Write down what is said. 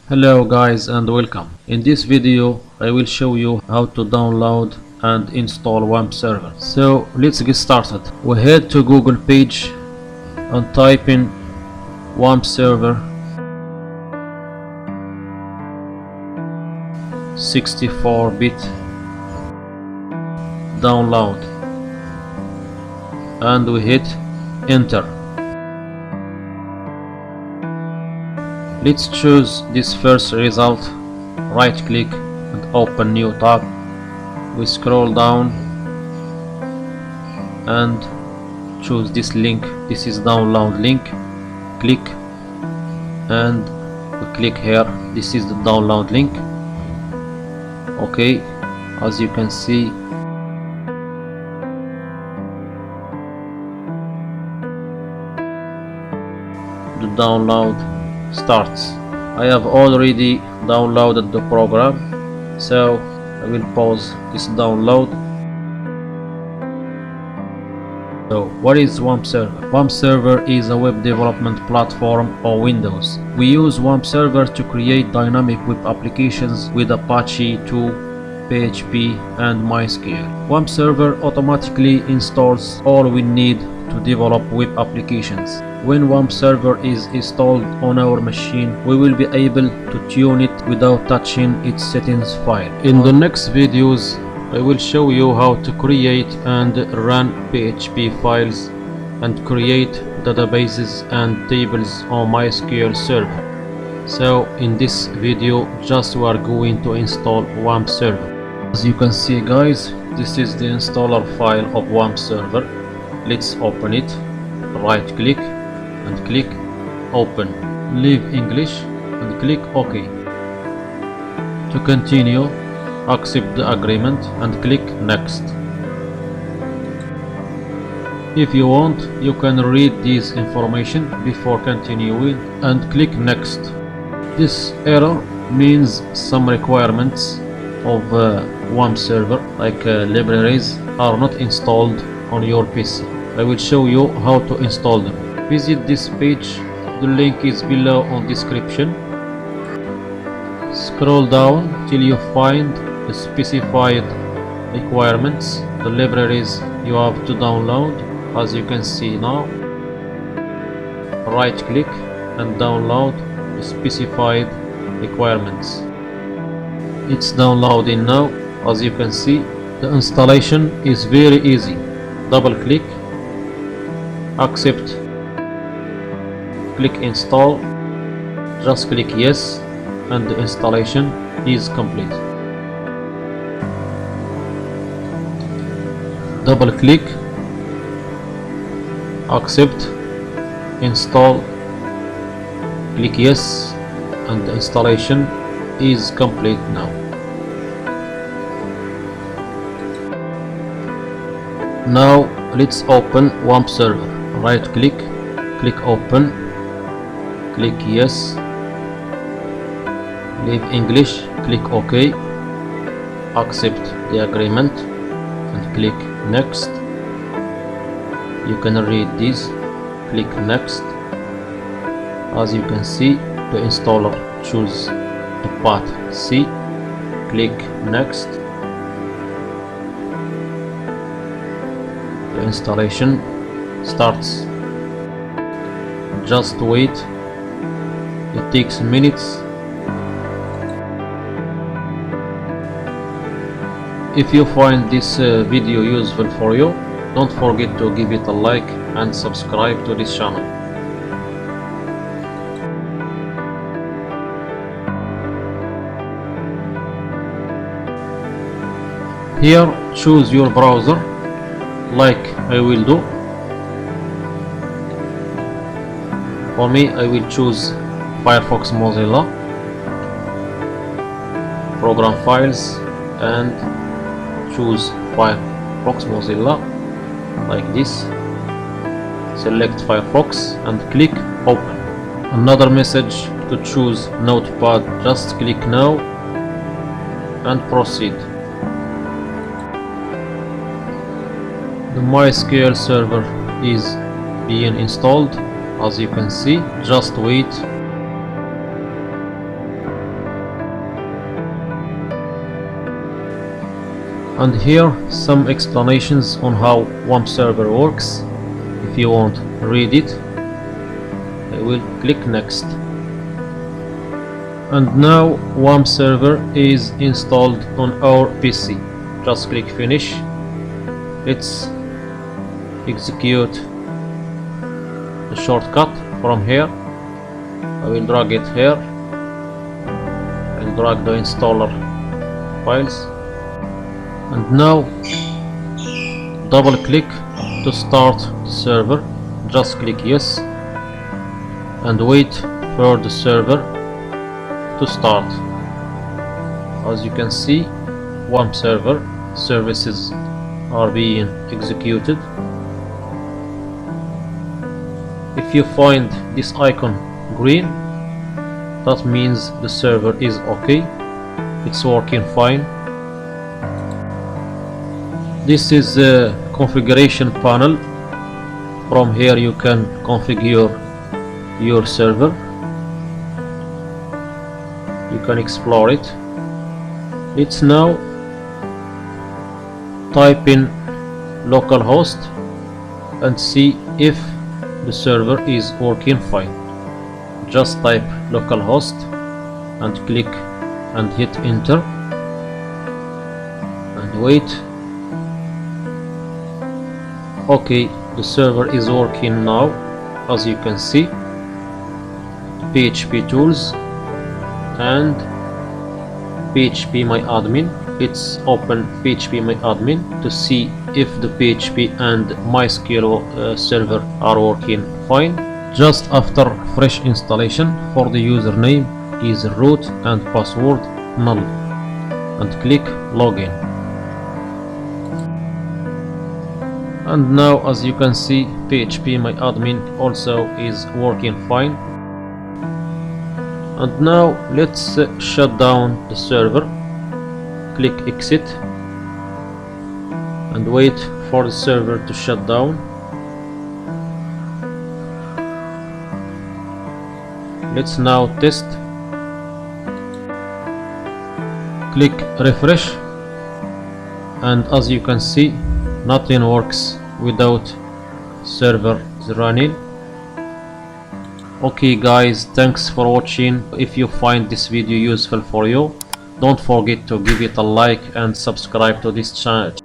Hello guys and welcome. In this video I will show you how to download and install wampserver. So let's get started. We head to Google page and type in wampserver 64-bit download and we hit enter. Let's choose this first result, right click and open new tab. We scroll down and choose this link. This is download link. Click and we click here. This is the download link. Okay, as you can see the download starts. I have already downloaded the program, so I will pause this download. So what is wampserver? Wampserver is a web development platform for Windows. We use wampserver to create dynamic web applications with Apache 2, PHP and MySQL. Wampserver automatically installs all we need to develop web applications. When wampserver is installed on our machine, we will be able to tune it without touching its settings file. In the next videos, I will show you how to create and run PHP files and create databases and tables on MySQL server. So in this video, just we are going to install wampserver. As you can see guys, this is the installer file of wampserver. Let's open it. Right click and click open. Leave English and click OK. To continue, accept the agreement and click next. If you want, you can read this information before continuing and click next. This error means some requirements of wampserver like libraries are not installed on your PC. I will show you how to install them. Visit this page, the link is below on description. Scroll down till you find the specified requirements, the libraries you have to download. As you can see now, right click and download the specified requirements. It's downloading now. As you can see, the installation is very easy. Double click, accept, click install, just click yes and the installation is complete. Double click, accept, install, click yes and the installation is complete now. Now let's open wampserver. Right click, click open, click yes, leave English, click OK, accept the agreement and click next. You can read this, click next. As you can see, the installer choose the path C, click next. The installation starts. Just wait, it takes minutes. If you find this video useful for you, don't forget to give it a like and subscribe to this channel. Here choose your browser like I will do. For me, I will choose Firefox Mozilla, program files and choose Firefox Mozilla like this. Select Firefox and click open. Another message to choose Notepad, just click now and proceed. The MySQL server is being installed. As you can see, just wait. And here some explanations on how wampserver works. If you want to read it, I will click next. And now wampserver is installed on our PC. Just click finish. Let's execute the shortcut from here. I will drag it here and drag the installer files. And now double click to start the server. Just click yes and wait for the server to start. As you can see, wampserver services are being executed. If you find this icon green, that means the server is okay, it's working fine. This is the configuration panel. From here you can configure your server. You can explore it. Let's now type in localhost and see if the server is working fine. Just type localhost and click and hit enter and wait. Okay, the server is working now. As you can see, PHP tools and phpMyAdmin. Let's open phpMyAdmin to see if the PHP and MySQL server are working fine. Just after fresh installation, for the username is root and password null and click login. And now as you can see, phpMyAdmin also is working fine. And now let's shut down the server. Click exit and wait for the server to shut down. Let's now test. Click refresh and as you can see, nothing works without server running. Okay guys, thanks for watching. If you find this video useful for you, don't forget to give it a like and subscribe to this channel.